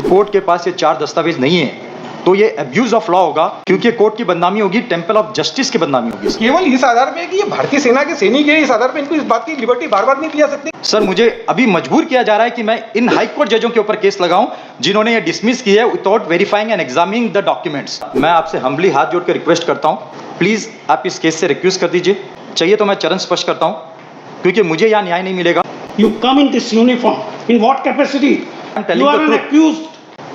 Court के पास ये 4 दस्तावेज नहीं है तो ये अब्यूज ऑफ लॉ होगा, क्योंकि कोर्ट की बदनामी होगी, टेम्पल ऑफ जस्टिस की बदनामी होगी। केवल इस आधार पे कि ये भारतीय सेना के सैनिक है, इस आधार पे इनको इस बात की लिबर्टी बार बार नहीं दी जा सकती। सर, मुझे अभी मजबूर किया जा रहा है कि मैं इन हाई कोर्ट जजों के ऊपर केस लगाऊं जिन्होंने ये डिसमिस किया है without verifying and examining the documents. मैं आपसे हम्बली हाथ जोड़ कर रिक्वेस्ट करता हूं, प्लीज आप इस केस से रिक्यूज कर दीजिए। चाहिए तो मैं चरण स्पष्ट करता हूं, क्योंकि मुझे यहाँ न्याय नहीं मिलेगा। You come in this uniform. In what capacity? I'm telling You are the an truth. accused.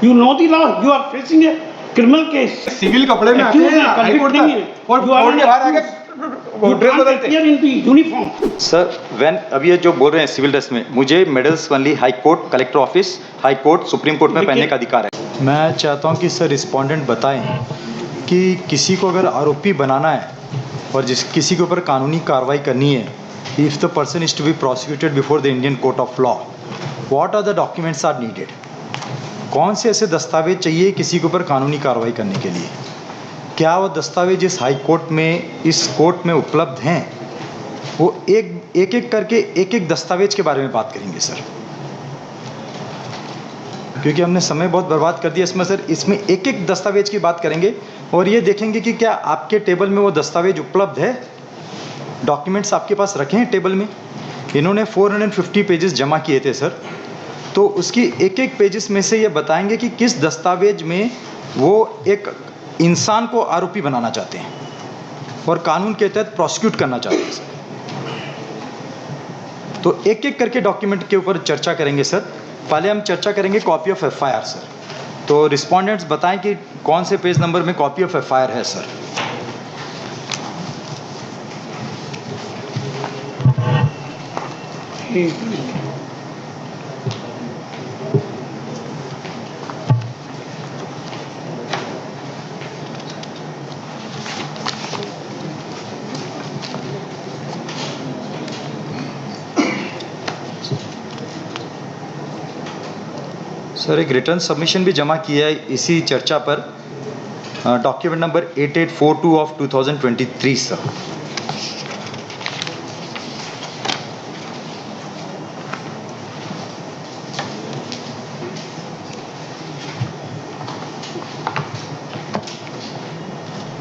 You know the law. You are facing a criminal case. Civil कपड़े में आते Accused हैं है, हाई कोर्ट convict नहीं तक है। और You are court an के बाहर आके accused. You ड्रेस can't बदलते हैं। appear in the uniform. Sir, अभी ये जो बोल रहे हैं सिविल ड्रेस में, मुझे medals only high court, collector office, high court, supreme court में पहनने का अधिकार है। मैं चाहता हूं कि सर रिस्पोंडेंट बताएं कि किसी को अगर आरोपी बनाना है और किसी के ऊपर कानूनी कार्रवाई करनी है, if the person is to be prosecuted before the Indian court of law, what are the documents are needed? कौन से ऐसे दस्तावेज चाहिए किसी के ऊपर कानूनी कार्रवाई करने के लिए? क्या वो दस्तावेज इस हाई कोर्ट में, इस कोर्ट में उपलब्ध हैं? वो एक करके एक दस्तावेज के बारे में बात करेंगे सर, क्योंकि हमने समय बहुत बर्बाद कर दिया इसमें सर। इसमें एक दस्तावेज की बात करेंगे और ये देखेंगे कि क्या आपके टेबल में वो दस्तावेज उपलब्ध है, डॉक्यूमेंट्स आपके पास रखे हैं टेबल में। इन्होंने 450 पेजेस जमा किए थे सर, तो उसकी एक पेजेस में से ये बताएंगे कि किस दस्तावेज में वो एक इंसान को आरोपी बनाना चाहते हैं और कानून के तहत प्रोसिक्यूट करना चाहते हैं सर। तो एक करके डॉक्यूमेंट के ऊपर चर्चा करेंगे सर। पहले हम चर्चा करेंगे कॉपी ऑफ एफआईआर सर। तो रिस्पोंडेंट्स बताएं कि कौन से पेज नंबर में कॉपी ऑफ एफआईआर है सर। सर, एक रिटर्न सबमिशन भी जमा किया है इसी चर्चा पर, डॉक्यूमेंट नंबर 8842 ऑफ 2023 सर।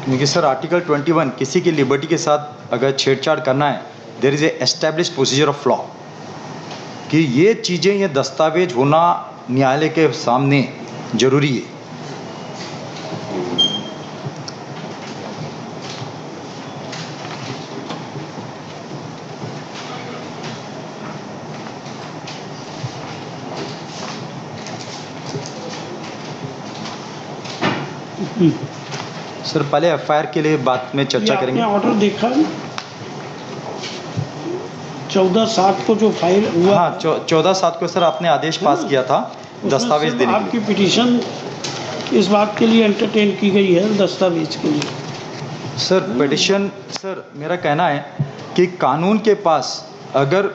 क्योंकि सर आर्टिकल 21 किसी की लिबर्टी के साथ अगर छेड़छाड़ करना है, there is a established procedure of law, कि ये चीज़ें, ये दस्तावेज होना न्यायालय के सामने जरूरी है। सर, पहले एफआईआर के लिए बात में चर्चा करेंगे। ऑर्डर देखा 14/7 को जो फाइल हुआ। हाँ, 14/7 को सर आपने आदेश पास किया था दस्तावेज देने के आपकी लिए। पिटीशन इस बात के लिए एंटरटेन की गई है, दस्तावेज के लिए। सर पिटीशन, सर मेरा कहना है कि कानून के पास, अगर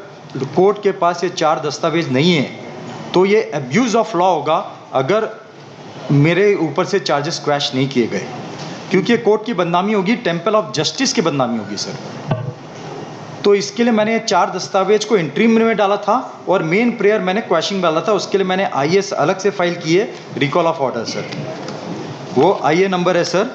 कोर्ट के पास ये 4 दस्तावेज नहीं है तो ये अब्यूज़ ऑफ लॉ होगा अगर मेरे ऊपर से चार्जेस क्रैश नहीं किए गए, क्योंकि कोर्ट की बदनामी होगी, टेम्पल ऑफ जस्टिस की बदनामी होगी सर। तो इसके लिए मैंने 4 दस्तावेज को इंट्रीम में डाला था और मेन प्रेयर मैंने क्वेश्चन डाला था। उसके लिए मैंने आईएस अलग से फाइल की है, रिकॉल ऑफ ऑर्डर सर। वो आईए नंबर है सर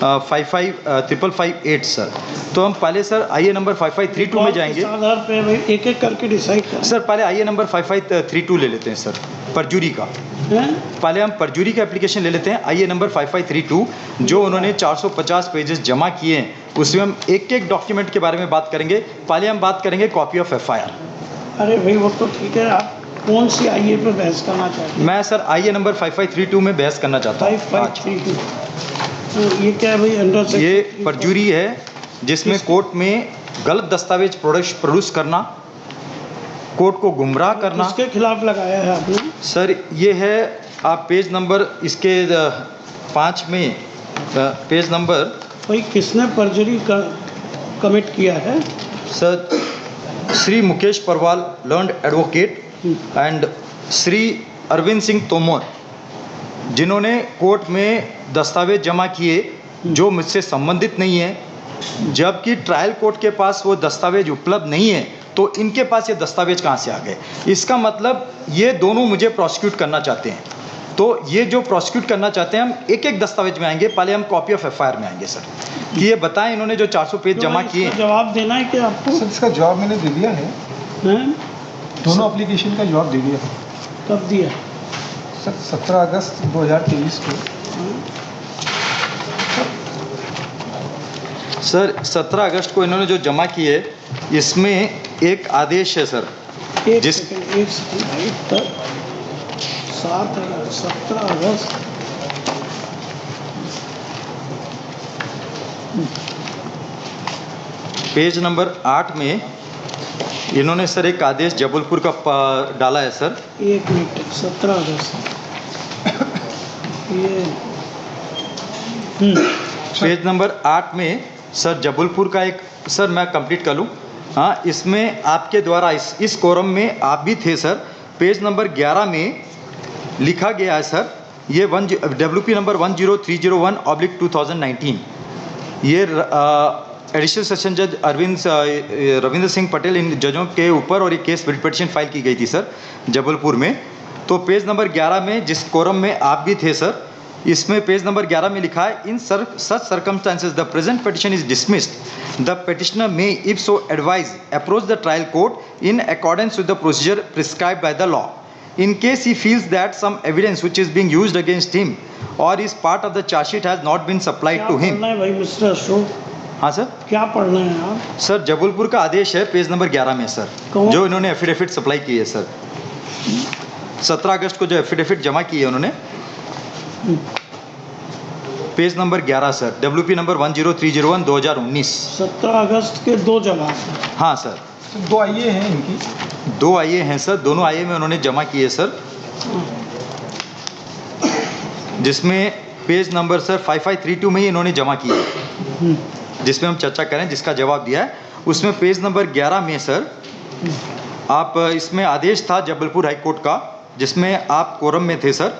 5558 सर। तो हम पहले सर आईए नंबर 5532 में जाएंगे। आधार पे एक करके डिसाइड कर सर पहले आईए नंबर 5532 ले लेते हैं सर, परजुरी का। पहले हम परजुरी का एप्लीकेशन ले लेते हैं, आईए नंबर 5532, जो उन्होंने 450 पेजेस जमा किए हैं। उसमें हम एक डॉक्यूमेंट के बारे में बात करेंगे। पहले हम बात करेंगे कॉपी ऑफ एफआईआर। अरे भाई वो तो ठीक है, आप कौन सी आईए पे बहस करना चाहते हैं? मैं सर आईए नंबर 5532 में बहस करना चाहता हूँ। 5532 ये क्या है भाई? अंडर से ये परजुरी है जिसमें कोर्ट में गलत दस्तावेज प्रोड्यूस करना, कोर्ट को गुमराह करना। किसके खिलाफ लगाया है आपने? सर ये है, आप पेज नंबर इसके 5 में, पेज नंबर। भाई किसने परजरी कमिट किया है? Sir Shri Mukesh Parwal, learned advocate, and Shri Arvind Singh Tomar, जिन्होंने कोर्ट में दस्तावेज जमा किए जो मुझसे संबंधित नहीं है, जबकि ट्रायल कोर्ट के पास वो दस्तावेज उपलब्ध नहीं है, तो इनके पास ये दस्तावेज कहाँ से आ गए? इसका मतलब ये दोनों मुझे प्रोसिक्यूट करना चाहते हैं। तो ये जो प्रोसिक्यूट करना चाहते हैं, हम एक एक दस्तावेज में आएंगे, पहले हम कॉपी ऑफ एफआईआर में आएंगे सर, कि ये बताएं इन्होंने जो 400 पेज जमा किए। जवाब देना है क्या आपको? सर इसका जवाब मैंने दे दिया है, हैं? दोनों एप्लीकेशन का जवाब दे दिया है कब दिया? सर 17 अगस्त 2023 को। सर 17 अगस्त को इन्होंने जो जमा किए, इसमें एक आदेश है सर, एक जिस सेकंड भाई, तब 17 अगस्त पेज नंबर 8 में इन्होंने सर एक आदेश जबलपुर का डाला है सर। एक मिनट, 17 अगस्त ये पेज नंबर 8 में सर जबलपुर का एक, सर मैं कंप्लीट कर लूँ, हाँ, इसमें आपके द्वारा इस कोरम में आप भी थे सर। पेज नंबर 11 में लिखा गया है सर, ये WP नंबर 10301/2019, ये एडिशनल सेशन जज रविंद्र सिंह पटेल इन जजों के ऊपर और एक केस पिटिशन फाइल की गई थी सर जबलपुर में। तो पेज नंबर 11 में जिस कोरम में आप भी थे सर, इसमें पेज नंबर 11 में लिखा है, in such circumstances the present petition is dismissed, the petitioner may if so advise approach the trial court in accordance with the procedure prescribed by the law in case he feels that some evidence which is being used against him or is part of the charge sheet has not been supplied to him। पढ़ना है भाई mister Ashok? हाँ sir, क्या पढ़ना है आप? Sir Jabalpur का आदेश है पेज नंबर 11 में सर, जो इन्होंने एफिडेविट सप्लाई की है सर, 17 अगस्त को जो एफिडेविट जमा की है उन्होंने, page number 11 sir, WP number 10301/2019। 17 अगस्त के 2 जवाब हैं। हाँ सर, 2 आईए हैं इनकी, 2 आईए हैं सर, दोनों आईए में उन्होंने जमा किए सर, जिसमें पेज नंबर सर 5532 में ही इन्होंने जमा किया, जिसमें हम चर्चा करें, जिसका जवाब दिया है उसमें पेज नंबर 11 में सर आप, इसमें आदेश था जबलपुर हाई कोर्ट का, जिसमें आप कोरम में थे सर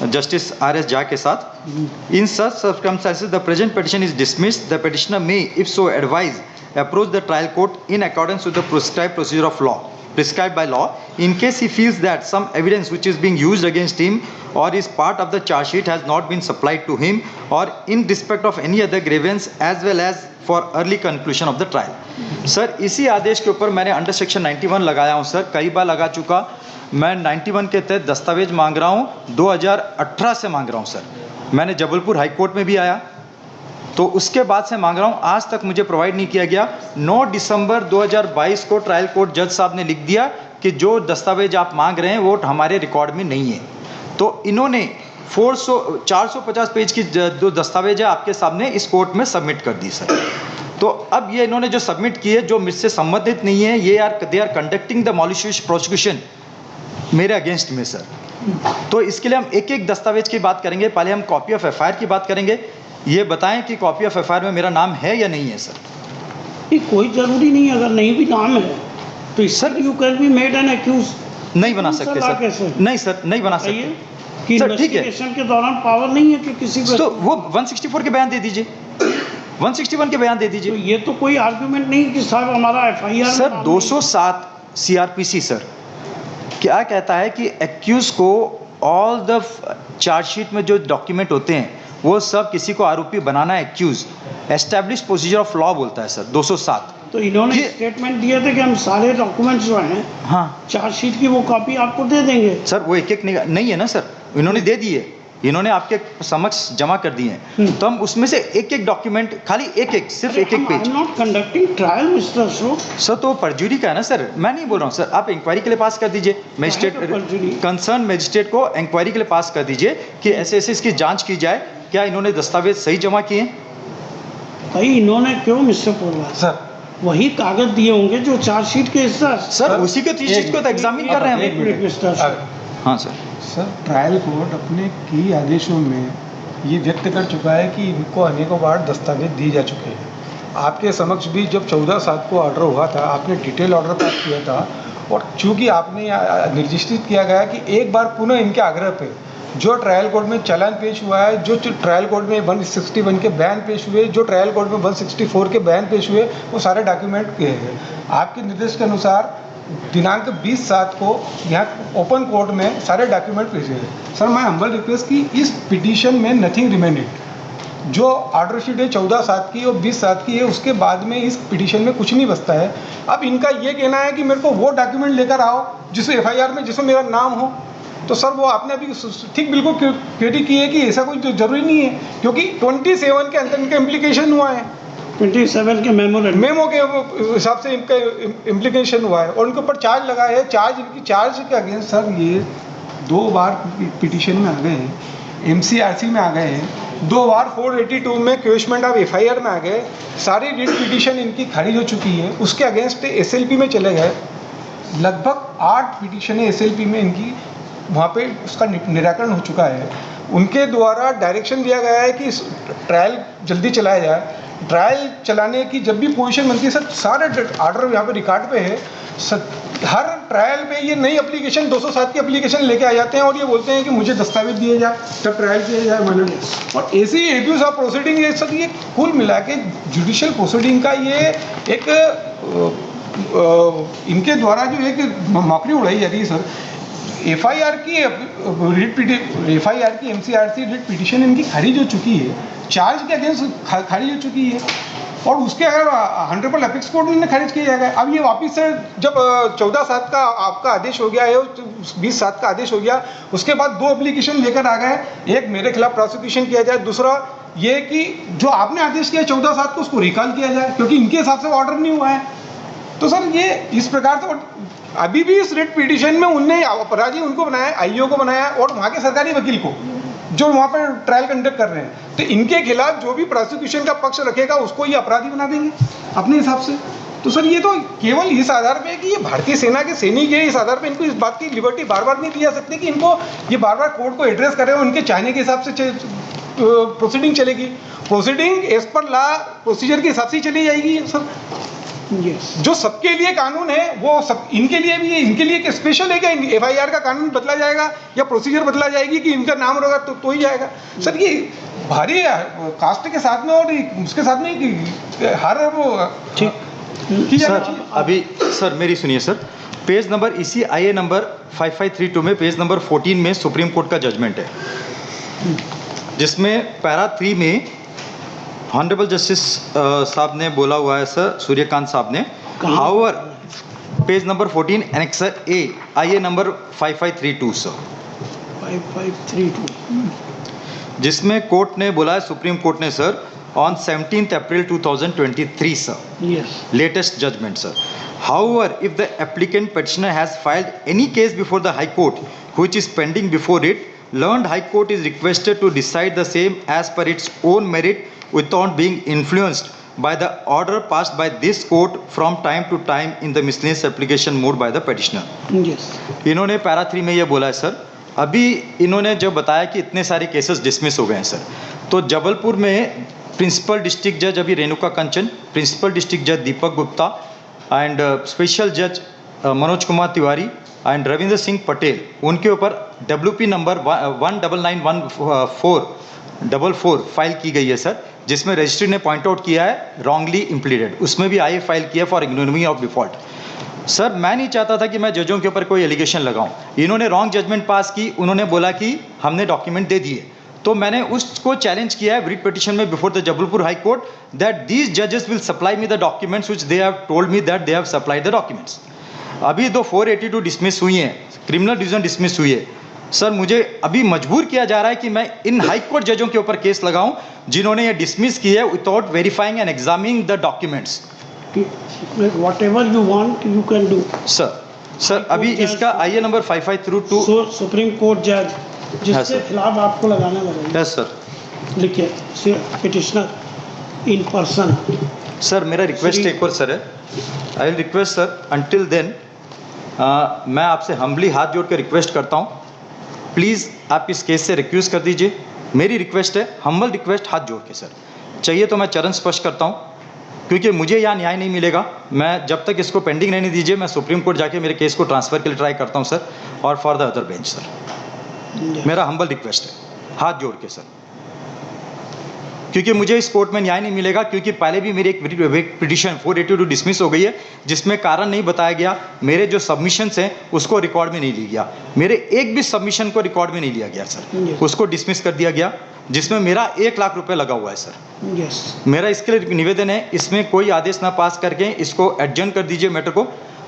जस्टिस RS झा के साथ। In such circumstances the present petition is dismissed, the petitioner may if so advise approach the trial court in accordance with the prescribed procedure of law prescribed by law in case he feels that some evidence which is being used against him or is part of the charge sheet has not been supplied to him or in respect of any other grievance as well as for early conclusion of the trial। Sir इसी आदेश के ऊपर मैंने under section 91 लगाया हूँ sir, कई बार लगा चुका, मैं 91 के तहत दस्तावेज मांग रहा हूँ, 2018 से मांग रहा हूँ सर, मैंने जबलपुर हाई कोर्ट में भी आया तो उसके बाद से मांग रहा हूँ, आज तक मुझे प्रोवाइड नहीं किया गया। 9 दिसंबर 2022 को ट्रायल कोर्ट जज साहब ने लिख दिया कि जो दस्तावेज आप मांग रहे हैं वो हमारे रिकॉर्ड में नहीं है। तो इन्होंने 450 पेज की जो दस्तावेज है आपके सामने इस कोर्ट में सबमिट कर दी सर। तो अब ये इन्होंने जो सबमिट किए जो मुझसे संबंधित नहीं है, ये they are conducting the malicious prosecution मेरे अगेंस्ट में सर। तो इसके लिए हम एक एक दस्तावेज की बात करेंगे, पहले हम कॉपी ऑफ एफआईआर की बात करेंगे। ये बताएं कि कॉपी ऑफ एफआईआर में मेरा नाम है या नहीं है सर? ये कोई जरूरी नहीं, अगर नहीं भी नाम है तो sir you can be made an accuse. नहीं बना सकते सर, नहीं सर, नहीं बना सकते कि सर, ठीक है, इन्वेस्टिगेशन के दौरान पावर नहीं है कि किसी को, तो वो 164 के बयान दे दीजिए, 161 के बयान दे दीजिए। तो ये तो कोई आर्गुमेंट नहीं कि साहब हमारा एफआईआर सर 207 CRPC सर क्या कहता है कि एक्यूज को ऑल द चार्जशीट में जो डॉक्यूमेंट होते हैं वो सब किसी को आरोपी बनाना accuse, establish procedure of law बोलता है सर 207। तो इन्होंने स्टेटमेंट दिया था कि हम सारे डॉक्यूमेंट्स जो हैं, हाँ, चार्जशीट की वो कॉपी आपको दे देंगे। सर वो एक एक नहीं है ना सर, इन्होंने दे दिए, इन्होंने आपके समक्ष जमा कर दिए हैं, तो हम उसमें से एक एक डॉक्यूमेंट, खाली एक सिर्फ एक page. Not conducting trial mister Ashok. Sir तो परजुरी का है ना सर, मैं नहीं बोल रहा हूँ सर, आप इंक्वायरी के लिए पास कर दीजिए, मजिस्ट्रेट कंसर्न मजिस्ट्रेट को इंक्वायरी के लिए पास कर दीजिए कि ऐसे ऐसे इसकी जांच की जाए, क्या इन्होंने दस्तावेज सही जमा किए। भाई इन्होंने क्यों मिस्टर पोलवाल सर वही कागज दिए होंगे जो चार्जशीट के हिस्सा। सर उसी के चीज को तो एग्जामिन कर रहे हैं हम। मिस्टर अशोक, हाँ सर, सर ट्रायल कोर्ट अपने कई आदेशों में ये व्यक्त कर चुका है कि इनको अनेकों बार दस्तावेज दिए जा चुके हैं। आपके समक्ष भी जब 14/7 को ऑर्डर हुआ था, आपने डिटेल ऑर्डर पास किया था, और चूँकि आपने निर्दिष्टित किया गया कि एक बार पुनः इनके आग्रह पे जो ट्रायल कोर्ट में चालान पेश हुआ है, जो ट्रायल कोर्ट में 161 के बयान पेश हुए, जो ट्रायल कोर्ट में 164 के बयान पेश हुए, वो सारे डॉक्यूमेंट किए गए। आपके निर्देश के अनुसार दिनांक 20/7 को यहाँ ओपन कोर्ट में सारे डॉक्यूमेंट भेजे हैं। सर मैं हम्बल रिक्वेस्ट की इस पिटीशन में नथिंग रिमेंडेड, जो ऑर्डर शीट है 14/7 की और 20/7 की है, उसके बाद में इस पिटीशन में कुछ नहीं बचता है। अब इनका ये कहना है कि मेरे को वो डॉक्यूमेंट लेकर आओ जिसमें एफआईआर में जिसमें मेरा नाम हो, तो सर वो आपने अभी ठीक बिल्कुल क्रिटिक की है कि ऐसा कोई जरूरी नहीं है, क्योंकि 27 के अंदर इनका इम्प्लीकेशन हुआ है, 27 के मेमो के हिसाब से इनका इम्प्लीकेशन हुआ है और उनके ऊपर चार्ज लगा है। इनकी चार्ज के अगेंस्ट सर ये 2 बार पिटीशन में आ गए हैं, एमसीआरसी में आ गए हैं, 2 बार 482 में क्वेश्चमेंट ऑफ एफआईआर में आ गए। सारी रिट पिटीशन इनकी खारिज हो चुकी है, उसके अगेंस्ट एसएलपी में चले गए। लगभग 8 पिटीशन एसएलपी में इनकी वहाँ पे उसका निराकरण हो चुका है। उनके द्वारा डायरेक्शन दिया गया है कि ट्रायल जल्दी चलाया जाए। ट्रायल चलाने की जब भी पोजीशन बनती है सर, सारे ऑर्डर यहाँ पे रिकॉर्ड पे है। हर ट्रायल पे ये नई एप्लीकेशन 207 की एप्लीकेशन लेके आ जाते हैं और ये बोलते हैं कि मुझे दस्तावेज दिए जाए तब ट्रायल किया जाए मैंने। और ऐसी एब्यूज ऑफ प्रोसीडिंग ये सर, ये कुल मिला के जुडिशियल प्रोसीडिंग का ये एक इनके द्वारा जो एक मौकरी उड़ाई जा रही है सर। एफआईआर की एमसीआरसी रिट पिटीशन इनकी खारिज हो चुकी है, चार्ज के अगेंस्ट खारिज हो चुकी है और उसके अगर ऑनरेबल अपेक्स कोर्ट में खारिज किया जाएगा। अब ये वापस से जब 14/7 का आपका आदेश हो गया है, 20/7 का आदेश हो गया, उसके बाद 2 एप्लीकेशन लेकर आ गए, एक मेरे खिलाफ प्रोसिक्यूशन किया जाए, दूसरा ये कि जो आपने आदेश किया 14/7 को उसको रिकॉल किया जाए, क्योंकि इनके हिसाब से ऑर्डर नहीं हुआ है। तो सर ये इस प्रकार से अभी भी इस रिट पिटीशन में उनने अपराधी उनको बनाया, आईओ को बनाया और वहाँ के सरकारी वकील को, जो वहाँ पर ट्रायल कंडक्ट कर रहे हैं। तो इनके खिलाफ जो भी प्रोसिक्यूशन का पक्ष रखेगा उसको ये अपराधी बना देंगे अपने हिसाब से। तो सर ये तो केवल इस आधार पे कि ये भारतीय सेना के सैनिक है, इस आधार पे इनको इस बात की लिबर्टी बार बार नहीं दी जा सकती कि इनको ये बार बार कोर्ट को एड्रेस करें, उनके चाहने के हिसाब से प्रोसीडिंग चलेगी। Proceeding as per law procedure के हिसाब से ही चली जाएगी सर। जो सबके लिए कानून है वो सब इनके लिए भी है। इनके लिए एक स्पेशल है कि एफआईआर का कानून बदला जाएगा या प्रोसीजर बदला जाएगी कि इनका नाम रहेगा तो ही जाएगा सर। ये भारी कास्ट के साथ में और उसके साथ में कि हर वो ठीक सर। अभी सर मेरी सुनिए सर, पेज नंबर इसी IA नंबर 5532 में पेज नंबर 14 में सुप्रीम कोर्ट का जजमेंट है, जिसमें पैरा 3 में ऑनरेबल जस्टिस साहब ने बोला हुआ है सर, सूर्यकांत साहब ने, however page number 14 annexure A IA number 5532 sir, 5532, जिसमें कोर्ट ने बोला है, सुप्रीम कोर्ट ने sir, on 17 April 2023 sir, latest judgment sir, however if the applicant petitioner has filed any case before the high court which is pending before it, learned high court is requested to decide the same as per its own merit without being influenced by the order passed by this court from time to time in the miscellaneous application mode by the petitioner. इन्होंने para 3 में ये बोला है sir. अभी इन्होंने जो बताया कि इतने सारे केसेस डिसमिस हो गए हैं सर, तो जबलपुर में प्रिंसिपल डिस्ट्रिक्ट जज अभी रेणुका कंचन, प्रिंसिपल डिस्ट्रिक्ट जज दीपक गुप्ता एंड स्पेशल जज मनोज कुमार तिवारी एंड रविंद्र सिंह पटेल, उनके ऊपर WP नंबर 1991444 फाइल की गई है सर, जिसमें रजिस्ट्री ने पॉइंट आउट किया है रॉन्गली इम्प्लीडेड, उसमें भी IA फाइल किया फॉर इग्नोरमी ऑफ डिफॉल्ट। सर मैं नहीं चाहता था कि मैं जजों के ऊपर कोई एलिगेशन लगाऊं, इन्होंने रॉन्ग जजमेंट पास की, उन्होंने बोला कि हमने डॉक्यूमेंट दे दिए, तो मैंने उसको चैलेंज किया है रिट पिटीशन में before the Jabalpur high court that these जजेस will supply me the documents which they have told me that they have supplied the documents. अभी 482 डिसमिस हुई हैं, क्रिमिनल डिवीजन डिसमिस हुई है सर, मुझे अभी मजबूर किया जा रहा है कि मैं इन हाई कोर्ट जजों के ऊपर केस लगाऊं जिन्होंने ये डिसमिस की है without verifying and examining the documents. Whatever you want you can do sir अभी इसका IA नंबर 5532 सुप्रीम कोर्ट जज जिसके खिलाफ आपको लगाना लगेगा। यस सर, लिखिए पिटिशनर इन पर्सन। सर मेरा रिक्वेस्ट एक और सर है, I will request sir until then मैं आपसे हम्बली हाथ जोड़ के रिक्वेस्ट करता हूँ, प्लीज़ आप इस केस से रिक्यूज़ कर दीजिए। मेरी रिक्वेस्ट है, हम्बल रिक्वेस्ट हाथ जोड़ के सर, चाहिए तो मैं चरण स्पर्श करता हूँ, क्योंकि मुझे यहाँ न्याय नहीं मिलेगा। मैं जब तक इसको पेंडिंग रहने दीजिए, मैं सुप्रीम कोर्ट जाके मेरे केस को ट्रांसफ़र के लिए ट्राई करता हूँ सर, और for the other bench sir. मेरा हम्बल रिक्वेस्ट है, हाथ जोड़ के सर। क्योंकि मुझे इस कोर्ट में न्याय नहीं मिलेगा, क्योंकि पहले भी मेरी एक पिटीशन 482 डिसमिस हो गई है, जिसमें कारण नहीं बताया गया। मेरे जो सबमिशंस हैं उसको रिकॉर्ड में नहीं लिया गया, मेरे एक भी सबमिशन को रिकॉर्ड में नहीं लिया गया सर, उसको डिसमिस कर दिया गया, जिसमें मेरा 1 लाख रुपए लगा हुआ है सर। यस, मेरा इसके लिए निवेदन है, इसमें कोई आदेश ना पास करके इसको एडजर्न कर दीजिए मैटर को,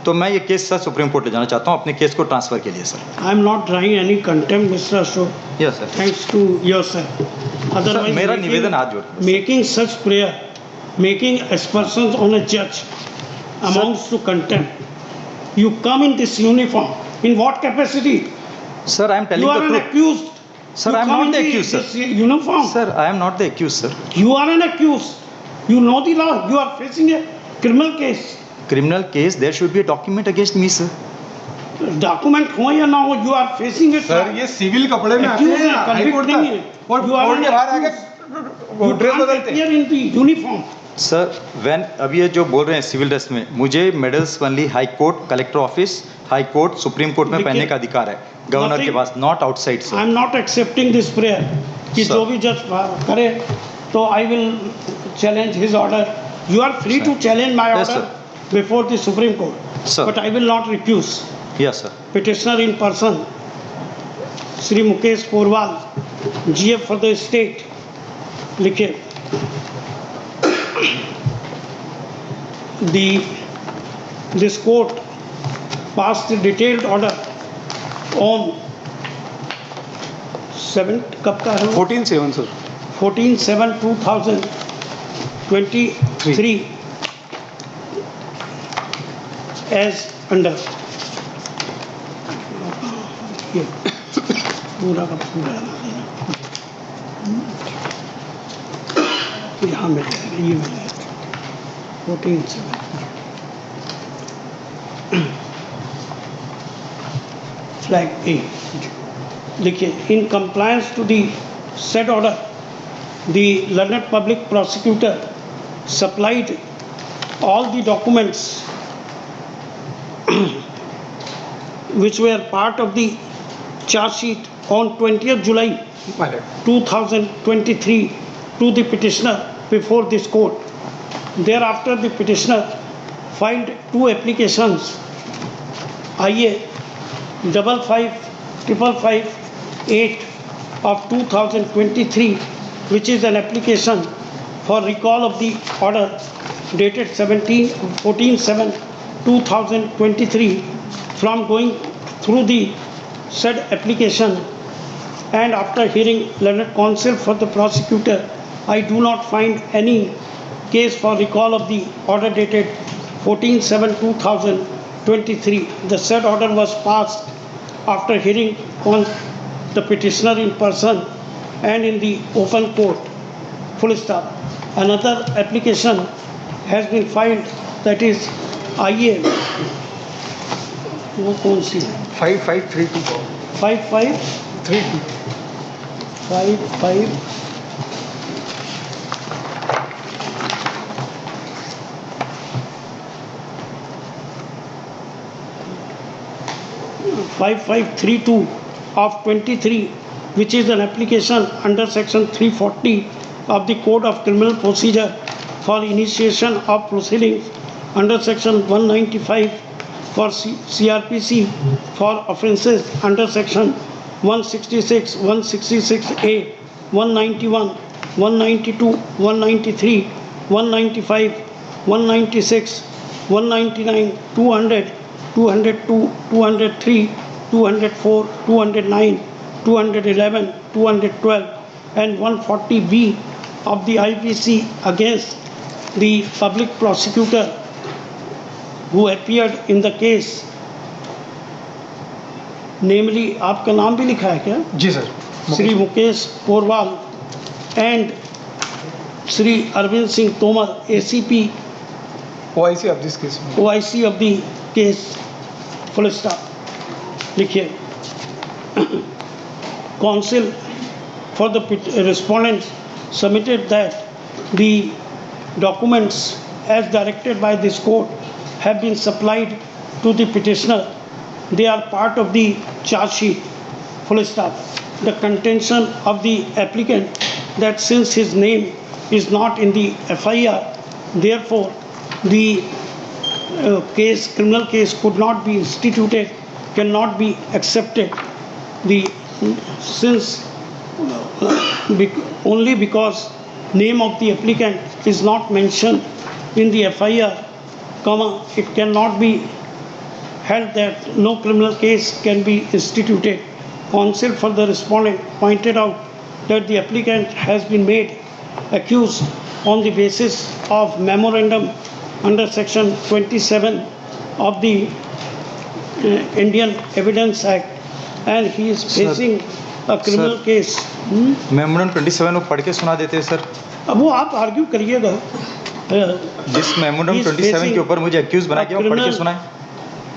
तो मैं ये केस सर सुप्रीम कोर्ट ले जाना चाहता हूँ अपने केस को ट्रांसफर के लिए sir. I am not drawing any contempt mister Ashok, yes sir. Thanks to yourself. Sir, मेरा निवेदन हाथ जोड़ making such prayer, making aspersions on a judge amounts to contempt. You come in this uniform, in what capacity? Sir, I M You telling are the an truth. accused. Sir, You I am come not in the accused, sir. this uniform. Sir, I am not the accused, sir. You are an accused. You know the law. You are facing a criminal case. Criminal case, there should be a document against me, sir. Document हो या ना हो, you are facing it. Sir ये civil कपड़े में आते Accused हैं है, हाई convict कोर्ट नहीं है। तक, और You are कोर्ट an के बाहर आके वो ड्रेस बदलते हैं। इन दी यूनिफॉर्म। सर, when अभी ये जो बोल रहे हैं सिविल ड्रेस में, मुझे medals only high court, collector office, high court, supreme court में देखिए, पहनने का अधिकार है गवर्नर के पास, not outside I sir. Am not accepting this prayer कि Sir. जो भी जज करे तो I will challenge his order. You are free Sir. To challenge my Yes, order before the supreme court, Sir. But I will not refuse. Yes sir. Petitioner in person, Sri Mukesh Porwal, GF for the state, लिखे this court passed a detailed order on 7 कब का है 14/7 sir. 14/7/2023 as under ये पूरा का पूरा यहाँ मिल जाएगा, ये मिल जाएगा 14/7 फ्लैग ए। देखिए, in compliance to the said order the learned public prosecutor supplied all the documents which were part of the charge sheet on 20th July 2023 to the petitioner before this court. Thereafter, the petitioner filed 2 applications, IA 55558 of 2023, which is an application for recall of the order dated 14/7/2023 from going through the said application, and after hearing learned counsel for the prosecutor, I do not find any case for recall of the order dated 14/7/2023. The said order was passed after hearing the petitioner in person and in the open court. Full stop. Another application has been filed, that is IA वो कौन सी है 5532 5532 5532 of 23, which is an application under section 340 of the Code of Criminal Procedure for initiation of proceedings under section 195 for CRPC for offences under section 166, 166A, 191, 192, 193, 195, 196, 199, 200, 202, 203, 204, 209, 211, 212 and 140B of the IPC against the public prosecutor who appeared in the case, namely आपका नाम भी लिखा है क्या? जी sir. Shri Mukesh Porwal and Shri Arvind Singh Tomar, ACP OIC of this case। OIC of the case, full stop। लिखिए, counsel for the respondents submitted that the documents as directed by this court have been supplied to the petitioner. They are part of the charge sheet. Full stop. The contention of the applicant that since his name is not in the FIR. Therefore, the criminal case could not be instituted, cannot be accepted. The since only because name of the applicant is not mentioned in the FIR, it cannot be held that no criminal case can be instituted. Counsel for the respondent pointed out that the applicant has been made accused on the basis of memorandum under section 27 of the Indian Evidence Act, and he is facing a criminal case. Memorandum 27 वो पढ़ के सुना देते हैं sir. अब वो आप argue करिएगा। जिस मेमोरेंडम 27 के ऊपर मुझे एक्यूज बना के वो पढ़ के सुनाए,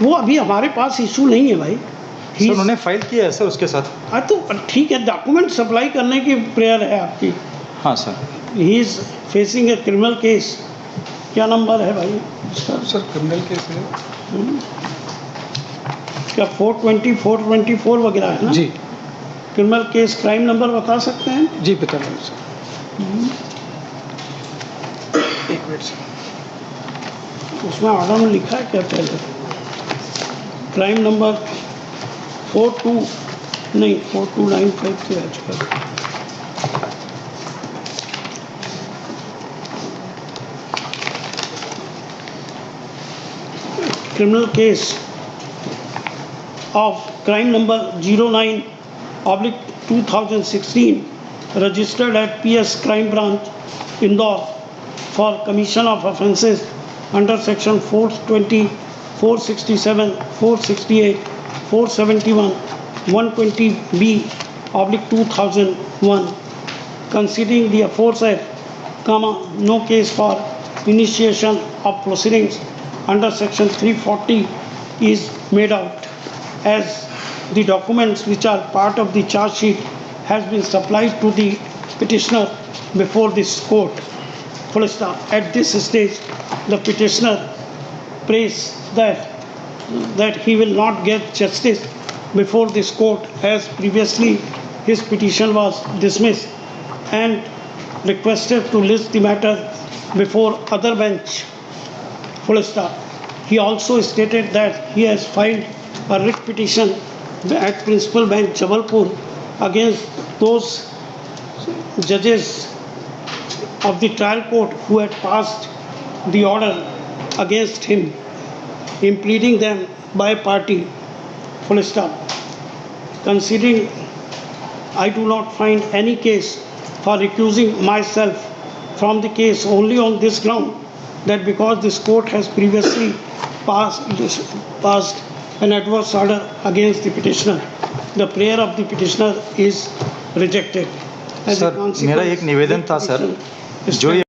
वो अभी हमारे पास इशू नहीं है भाई। सर उन्होंने फाइल किया है सर उसके साथ। हाँ तो ठीक है, डॉक्यूमेंट सप्लाई करने की प्रेयर है आपकी। हाँ sir. He is facing a criminal case. क्या नंबर है भाई? सर क्रिमिनल केस है क्या 420, 424 वगैरह है ना? जी। क्रिमिनल केस क्राइम नंबर बता सकते हैं? जी बता रहा हूँ सर, एक मिनट सर। उसमें ऑर्डर में लिखा है क्या पहले? क्राइम नंबर 4295 के आजकल। Criminal case of crime number 09/2016 registered at PS Crime Branch, Indore for commission of offences under section 420, 467, 468, 471, 120B/2001. Considering the aforesaid, no case for initiation of proceedings under section 340 is made out, as the documents which are part of the charge sheet has been supplied to the petitioner before this court. Full stop. At this stage, the petitioner prays that he will not get justice before this court, as previously his petition was dismissed, and requested to list the matter before other bench. Full stop. He also stated that he has filed a writ petition at Principal Bench Jabalpur against those judges of the trial court who had passed the order against him, impleading them by party. Full stop. Considering I do not find any case for recusing myself from the case only on this ground, that because this court has previously passed an adverse order against the petitioner, the prayer of the petitioner is rejected. Sir मेरा एक निवेदन था sir, जो ये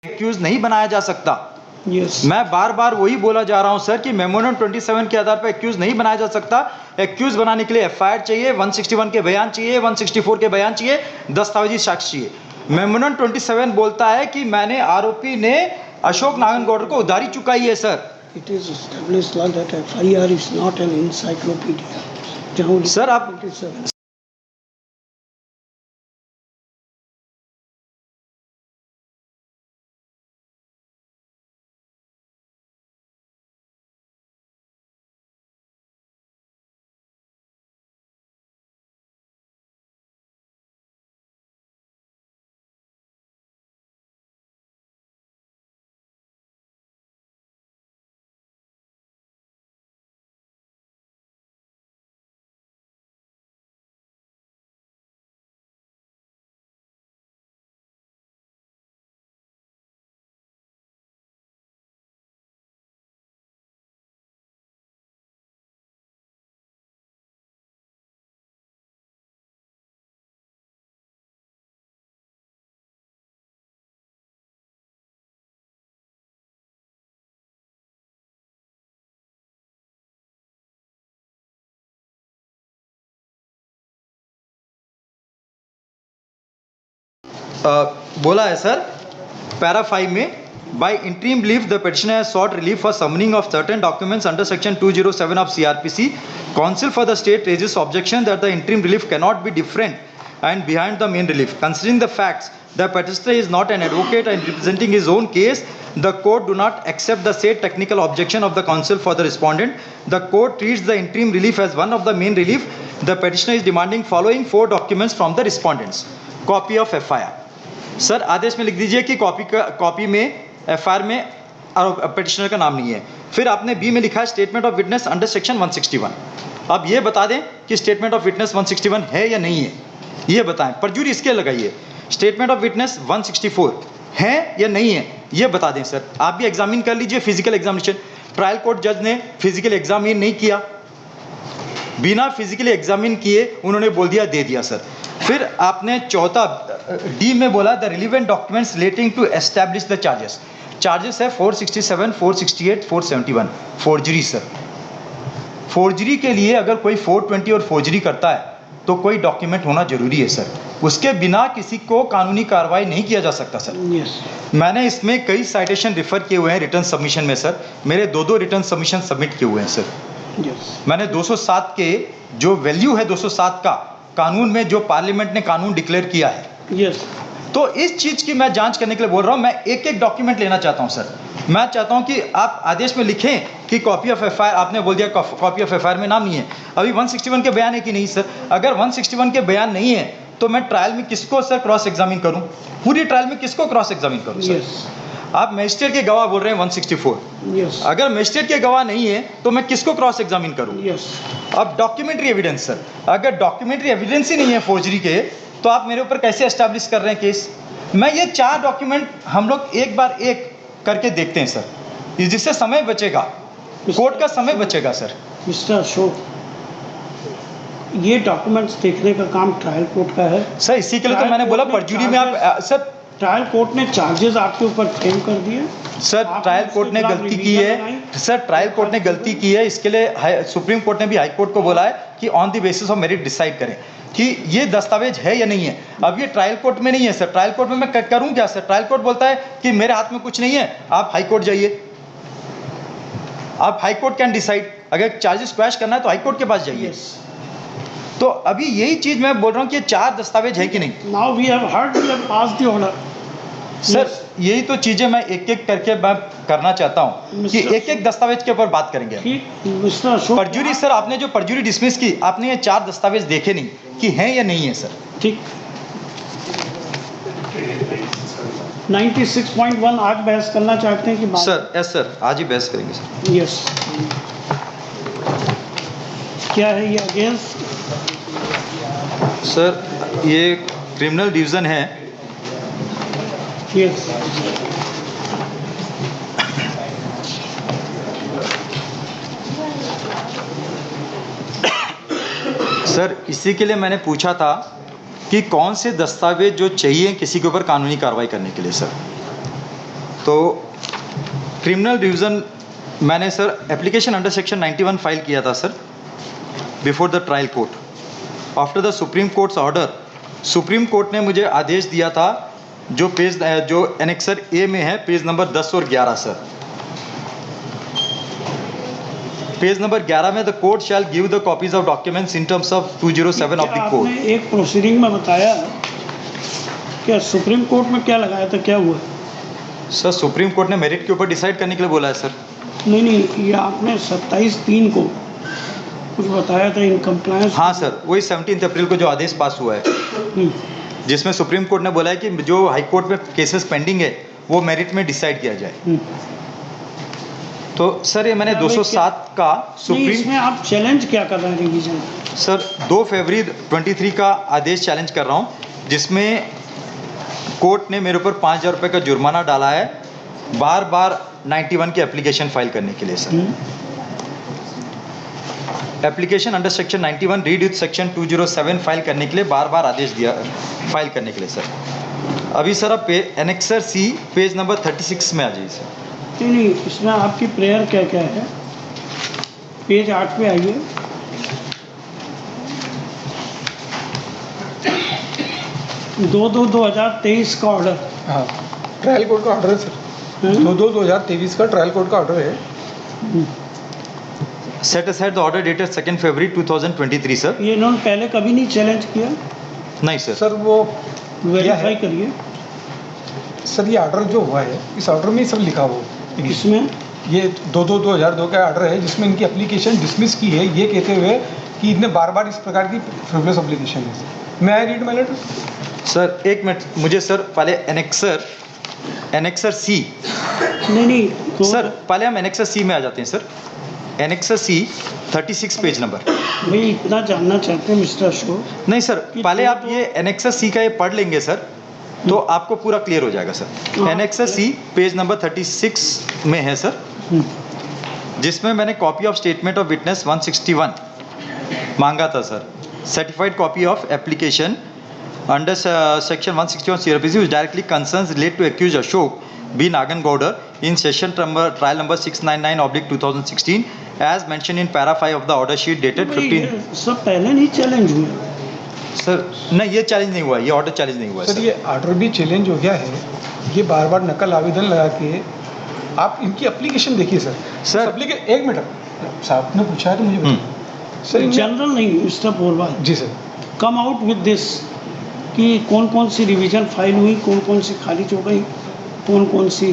accused नहीं बनाया जा सकता। Yes. मैं बार बार वही बोला जा रहा हूं सर कि मेमोरेंडम 27 के आधार पर एक्यूज नहीं बनाया जा सकता। एक्यूज बनाने के लिए एफआईआर चाहिए, 161 के बयान चाहिए, 164 के बयान चाहिए, दस्तावेजी साक्ष्य चाहिए। मेमोरेंडम 27 बोलता है कि मैंने आरोपी ने अशोक नारायणगौड़ को उधारी चुकाई है sir. It is established law that FIR is not an encyclopedia. Sir आप बोला है सर पैरा 5 में by interim relief the petitioner has sought relief for summoning of certain documents under section 207 of CRPC. Counsel for the state raises objection that the interim relief cannot be different and behind the main relief. Considering the facts, the petitioner is not an advocate and representing his own case. The court do not accept the said technical objection of the counsel for the respondent. The court treats the interim relief as one of the main relief. The petitioner is demanding following 4 documents from the respondents. Copy of FIR. Sir आदेश में लिख दीजिए कि copy में FIR में petitioner का नाम नहीं है. फिर आपने बी में लिखा है statement of witness under section 161. अब ये बता दें कि स्टेटमेंट ऑफ विटनेस 161 है या नहीं है, ये बताएं. परजुरी इसके लगाइए. स्टेटमेंट ऑफ विटनेस 164 है या नहीं है, ये बता दें सर. आप भी एग्जामिन कर लीजिए फिजिकल एग्जामिनेशन. ट्रायल कोर्ट जज ने फिजिकल एग्जामिन नहीं किया, बिना फिजिकली एग्जामिन किए उन्होंने बोल दिया दे दिया सर. फिर आपने चौथा डी में बोला the relevant documents relating to establish the charges. Charges है 467, 468, 471. Forgery sir. फोर्जरी के लिए अगर कोई 420 और फोर्जरी करता है तो कोई डॉक्यूमेंट होना जरूरी है सर. उसके बिना किसी को कानूनी कार्रवाई नहीं किया जा सकता सर. मैंने इसमें कई साइटेशन रिफर किए हुए हैं रिटर्न सबमिशन में सर. मेरे 2 रिटर्न सबमिशन सबमिट किए हुए हैं सर. मैंने 207 के जो वैल्यू है 207 का कानून में जो पार्लियामेंट ने कानून डिक्लेयर किया है, तो इस चीज़ की मैं जांच करने के लिए बोल रहा हूं. मैं एक डॉक्यूमेंट लेना चाहता हूं सर. मैं चाहता हूं कि आप आदेश में लिखें कि कॉपी ऑफ FIR. आपने बोल दिया कॉपी ऑफ FIR में नाम नहीं है. अभी 161 के बयान है कि नहीं सर? अगर 161 के बयान नहीं है तो मैं ट्रायल में किसको सर क्रॉस एग्जामिन करूं? पूरी ट्रायल में किसको क्रॉस एग्जामिन करूं सर? आप मजिस्ट्रेट के गवाह बोल रहे हैं 164. अगर मजिस्ट्रेट के गवाह नहीं है तो मैं किसको क्रॉस एग्जामिन करूं? अब डॉक्यूमेंट्री एविडेंस सर, अगर डॉक्यूमेंट्री एविडेंस ही नहीं है फोर्जरी के तो आप मेरे ऊपर कैसे एस्टैब्लिश कर रहे हैं केस? मैं ये 4 डॉक्यूमेंट हम लोग एक बार एक करके देखते हैं सर, जिससे समय बचेगा, कोर्ट का समय बचेगा सर. मिस्टर अशोक, ये डॉक्यूमेंट्स देखने का काम ट्रायल कोर्ट का है सर. इसी के लिए तो मैंने बोला परजुरी में आप सर. ट्रायल कोर्ट ने चार्जेस आपके ऊपर फ्रेम कर दिए सर. ट्रायल कोर्ट ने गलती की है सर. ट्रायल कोर्ट ने गलती की है. इसके लिए सुप्रीम कोर्ट ने भी हाई कोर्ट को बोला है कि on the basis of merit decide करें कि ये दस्तावेज है या नहीं है. अब ये ट्रायल कोर्ट में नहीं है सर. ट्रायल कोर्ट में मैं करूं क्या सर? ट्रायल कोर्ट बोलता है कि मेरे हाथ में कुछ नहीं है, आप हाई कोर्ट जाइए. आप हाई कोर्ट कैन डिसाइड. अगर चार्जेस क्वैश करना है तो हाई कोर्ट के पास जाइए. तो अभी यही चीज मैं बोल रहा हूँ कि ये 4 दस्तावेज है कि नहीं. Now we have heard, we have passed the order sir. यही तो चीजें मैं एक एक करके मैं करना चाहता हूँ कि एक एक दस्तावेज के ऊपर बात करेंगे. परजुरी सर, आपने जो परजुरी डिसमिस की, आपने ये 4 दस्तावेज देखे नहीं कि हैं या नहीं है सर. ठीक. 96.1 आज बहस करना चाहते हैं कि बात? सर यस सर, आज ही बहस करेंगे सर. यस. क्या है ये अगेंस्ट? सर ये क्रिमिनल डिवीजन है. यस. सर इसी के लिए मैंने पूछा था कि कौन से दस्तावेज जो चाहिए किसी के ऊपर कानूनी कार्रवाई करने के लिए सर. तो क्रिमिनल डिवीज़न मैंने sir application under section 91 file किया था sir before the trial court. After the supreme courts order, supreme court ने मुझे आदेश दिया था जो एनेक्सर ए में है, पेज नंबर 10 और 11 सर. पेज नंबर 11 में the court shell give the copies of documents in terms of 207 of the code. आपने एक प्रोसीडिंग में बताया क्या सुप्रीम कोर्ट में क्या लगाया था, क्या हुआ? सर सुप्रीम कोर्ट ने मेरिट के ऊपर डिसाइड करने के लिए बोला है सर. नहीं, ये आपने 27/3 को कुछ बताया था इन कंप्लायंस. हाँ सर, वही 17 अप्रैल को जो आदेश पास हुआ है जिसमें सुप्रीम कोर्ट ने बोला है कि जो हाई कोर्ट में केसेस पेंडिंग है वो मेरिट में डिसाइड किया जाए. तो सर ये मैंने 207 का सुप्रीम. इसमें आप चैलेंज क्या कर रहे हैं रिवीजन? सर 2 फरवरी 23 का आदेश चैलेंज कर रहा हूँ जिसमें कोर्ट ने मेरे ऊपर 5,000 रुपये का जुर्माना डाला है बार बार 91 की एप्लीकेशन फाइल करने के लिए sir. Application under section 91 read with section 207 file करने के लिए बार बार आदेश दिया फाइल करने के लिए सर. अभी सर आप एनेक्सर सी पेज नंबर 36 में आ जाइए सर. नहीं, इसमें आपकी प्रेयर क्या क्या है? पेज 8 पे आइए. 2/2/2023 का ऑर्डर। हाँ, ट्रायल कोर्ट का ऑर्डर है सर। 2/2/2023 का ट्रायल कोर्ट का ऑर्डर है। Set aside the order dated 2 February 2023 sir. ये इन्होंने पहले कभी नहीं चैलेंज किया? नहीं सर। सर वो वेरीफाई करिए। सर ये ऑर्डर जो हुआ है, इस ऑर्डर में ही सब लिखा हुआ है। इसमें ये 2/2/2002 का ऑर्डर है, जिसमें इनकी एप्लीकेशन डिसमिस की है, ये कहते हुए कि इनने बार-बार इस प्रकार की फ्रिवलेस एप्लीकेशन है। मैं I read my letter? Sir एक मिनट, मुझे सर पहले एनेक्सर सी। नहीं तो सर पहले हम एनेक्सर सी में आ जाते हैं सर। एनेक्सर सी 36 पेज नंबर। भाई इतना जानना चाहते हैं मिस्टर अशोक? नहीं सर, पहले आप ये एनेक्सर सी का ये पढ़ लेंगे सर, तो आपको पूरा क्लियर हो जाएगा सर। एनेक्सर सी पेज नंबर 36 में है सर, जिसमें मैंने copy of statement of witness 161 मांगा था sir. Certified copy of application under section 161 CRPC which directly concerns relate to accused Ashok B. Nagangowda in session trial number 699/2016 as mentioned in para 5 of the order sheet dated भाई 15। ये सब पहले नहीं challenge हुए? Sir नहीं, ये challenge नहीं हुआ, ये ऑर्डर चैलेंज नहीं हुआ सर ये ऑर्डर भी चैलेंज हो गया है। ये बार-बार नकल आवेदन लगा के आप इनकी एप्लीकेशन देखिए सर। सर एक मिनट साहब ने पूछा है तो मुझे बताइए। सर जनरल नहीं मिस्टर पोलवाल, जी sir. Come out with this कि कौन कौन सी रिवीजन फाइल हुई, कौन कौन सी खारिज हो गई, कौन कौन सी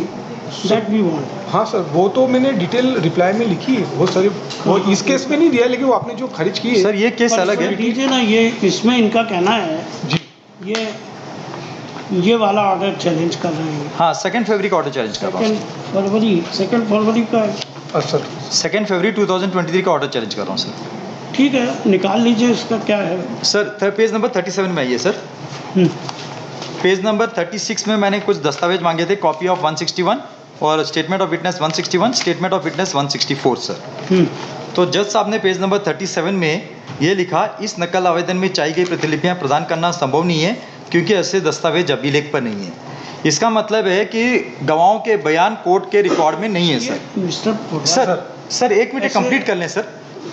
दैट वी वांट। हाँ सर, वो तो मैंने डिटेल रिप्लाई में लिखी है। वो सर वो इस केस में नहीं दिया, लेकिन वो आपने जो खारिज की है सर ये केस अलग है। दीजिए ना, ये इसमें इनका कहना है जी। ये वाला ऑर्डर चैलेंज कर रहे हैं। हाँ, 2 फरवरी का ऑर्डर चैलेंज कर रहा हूँ। 2 फरवरी का है। सर 2 फरवरी 2023 का ऑर्डर चैलेंज कर रहा हूँ सर। ठीक है, निकाल लीजिए इसका क्या है। सर पेज नंबर 37 में आइए सर। पेज नंबर 36 में मैंने कुछ दस्तावेज मांगे थे, कॉपी ऑफ 161 और statement of witness 161, statement of witness 164 sir. तो जज साहब ने पेज नंबर 37 में ये लिखा, इस नकल आवेदन में चाहिए गई प्रतिलिपियां प्रदान करना संभव नहीं है क्योंकि ऐसे दस्तावेज अभिलेख पर नहीं है। इसका मतलब है कि गवाहों के बयान कोर्ट के रिकॉर्ड में नहीं है सर। सर एक मिनट कंप्लीट कर लें सर।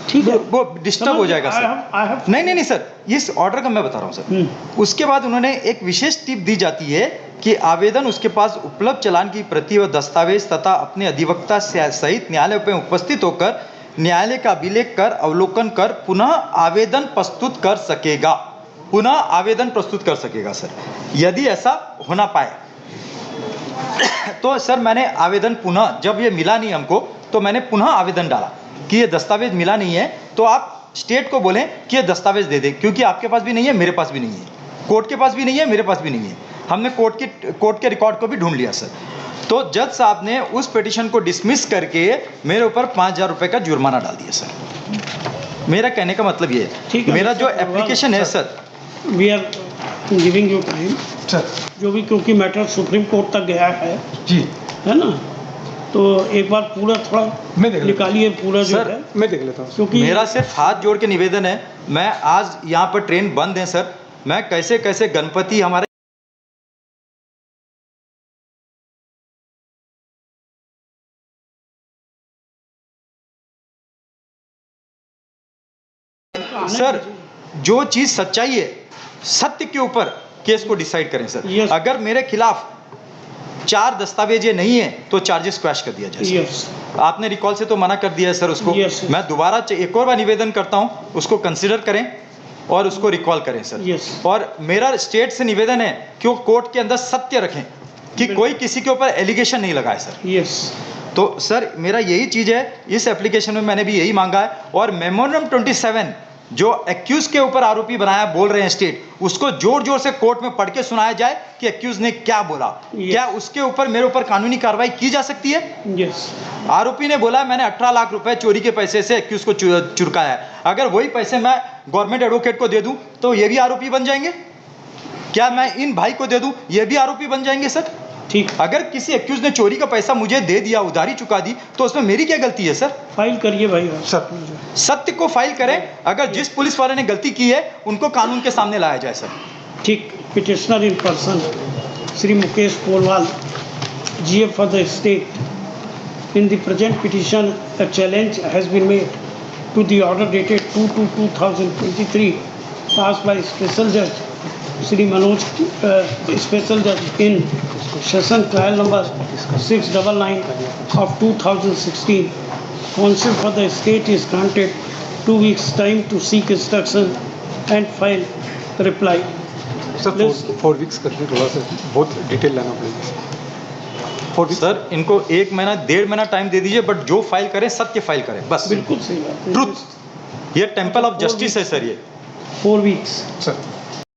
ठीक है, वो डिस्टर्ब हो जाएगा सर। नहीं सर, इस ऑर्डर का मैं बता रहा हूँ सर। उसके बाद उन्होंने एक विशेष टिप दी जाती है कि आवेदन उसके पास उपलब्ध चालान की प्रति व दस्तावेज तथा अपने अधिवक्ता सहित न्यायालय में उपस्थित होकर न्यायालय का अभिलेख कर अवलोकन कर पुनः आवेदन प्रस्तुत कर सकेगा। पुनः आवेदन प्रस्तुत कर सकेगा सर, यदि ऐसा होना पाए तो सर मैंने आवेदन पुनः, जब ये मिला नहीं हमको तो मैंने पुनः आवेदन डाला कि ये दस्तावेज मिला नहीं है, तो आप स्टेट को बोलें कि ये दस्तावेज दे दे, क्योंकि आपके पास भी नहीं है, मेरे पास भी नहीं है, कोर्ट के पास भी नहीं है, मेरे पास भी नहीं है। हमने कोर्ट के रिकॉर्ड को भी ढूंढ लिया सर। तो जज साहब ने उस पिटीशन को डिसमिस करके मेरे ऊपर 5,000 रुपये का जुर्माना डाल दिया सर। मेरा कहने का मतलब ये है, मेरा जो एप्लीकेशन है sir, we are giving you time sir, जो भी, क्योंकि मैटर सुप्रीम कोर्ट तक गया है जी, है ना, तो एक बार पूरा थोड़ा मैं देख निकालिए पूरा जो सर, है। मैं देख लेता हूँ क्योंकि मेरा सिर्फ हाथ जोड़ के निवेदन है, मैं आज यहाँ पर ट्रेन बंद है सर, मैं कैसे कैसे गणपति हमारे सर, जो चीज सच्चाई है, सत्य के ऊपर केस को डिसाइड करें सर। Yes. अगर मेरे खिलाफ 4 दस्तावेज नहीं है तो चार्जेस क्रैश कर दिया जाए। यस, आपने रिकॉल से तो मना कर दिया है सर उसको। Yes. मैं दोबारा एक और बार निवेदन करता हूं, उसको कंसीडर करें और उसको रिकॉल करें सर। Yes. और मेरा स्टेट से निवेदन है कि वो कोर्ट के अंदर सत्य रखें कि कोई किसी के ऊपर एलिगेशन नहीं लगाए सर। यस, तो सर मेरा यही चीज़ है, इस एप्लीकेशन में मैंने भी यही मांगा है। और मेमोरेंडम 27 जो एक्यूज के ऊपर आरोपी बनाया बोल रहे हैं स्टेट, उसको जोर जोर से कोर्ट में पढ़ के सुनाया जाए कि एक्यूज ने क्या बोला। क्या उसके ऊपर मेरे ऊपर कानूनी कार्रवाई की जा सकती है? यस, आरोपी ने बोला मैंने 18 लाख रुपए चोरी के पैसे से एक्यूज को चुरकाया है। अगर वही पैसे मैं गवर्नमेंट एडवोकेट को दे दूं तो ये भी आरोपी बन जाएंगे? क्या मैं इन भाई को दे दूं, ये भी आरोपी बन जाएंगे सर? ठीक। अगर किसी एक्यूज ने चोरी का पैसा मुझे दे दिया, उधारी चुका दी, तो उसमें मेरी क्या गलती है सर? फाइल करिए भाई सर। सत्य को फाइल करें। अगर जिस पुलिस वाले ने गलती की है उनको कानून के सामने लाया जाए सर। ठीक। Petitioner in person Shri Mukesh Polwal, GF for the state, in the present petition a challenge has been made to the order dated 2/2/2023 passed by special judge Shri Manoj, Special Judge in Session Trial number 699 of 2016. Counsel for the state is granted 2 weeks time to seek instruction and file reply. Sir 4 weeks करके थोड़ा सा बहुत detail लाना पड़ेगा 4 weeks sir इनको 1 महीना 1.5 महीना time दे दीजिए, बट जो फाइल करें सत्य फाइल करें बस। बिल्कुल सही बात है। ट्रुथ, ये टेम्पल ऑफ जस्टिस है सर ये। 4 weeks. सर